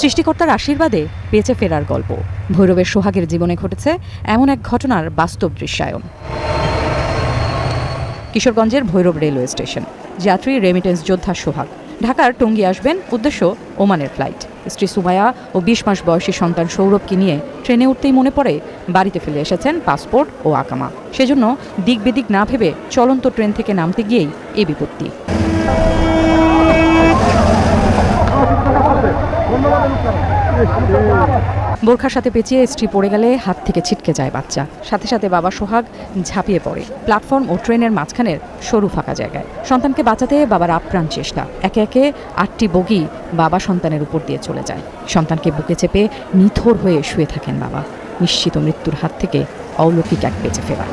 সৃষ্টিকর্তার আশীর্বাদে বেঁচে ফেরার গল্প। ভৈরবের সোহাগের জীবনে ঘটেছে এমন এক ঘটনার বাস্তব দৃশ্যায়ন। কিশোরগঞ্জের ভৈরব রেলওয়ে স্টেশন। যাত্রী রেমিটেন্স যোদ্ধা সোহাগ ঢাকার টঙ্গী আসবেন, উদ্দেশ্য ওমানের ফ্লাইট। স্ত্রী সুমাইয়া ও ২০ মাস বয়সী সন্তান সৌরভকে নিয়ে ট্রেনে উঠতেই মনে পড়ে বাড়িতে ফেলে এসেছেন পাসপোর্ট ও আকামা। সেজন্য দিক বেদিক না ভেবে চলন্ত ট্রেন থেকে নামতে গিয়েই এই বিপত্তি। বোরখার সাথে পেঁচিয়ে স্ত্রী পড়ে গেলে হাত থেকে ছিটকে যায় বাচ্চা। সাথে সাথে বাবা সোহাগ ঝাঁপিয়ে পড়ে প্ল্যাটফর্ম ও ট্রেনের মাঝখানের সরু ফাঁকা জায়গায়। সন্তানকে বাঁচাতে বাবার আপ্রাণ চেষ্টা। একে একে ৮টি বগি বাবা সন্তানের উপর দিয়ে চলে যায়। সন্তানকে বুকে চেপে নিথর হয়ে শুয়ে থাকেন বাবা, নিশ্চিত মৃত্যুর হাত থেকে অলৌকিক এক বেঁচে ফেরা।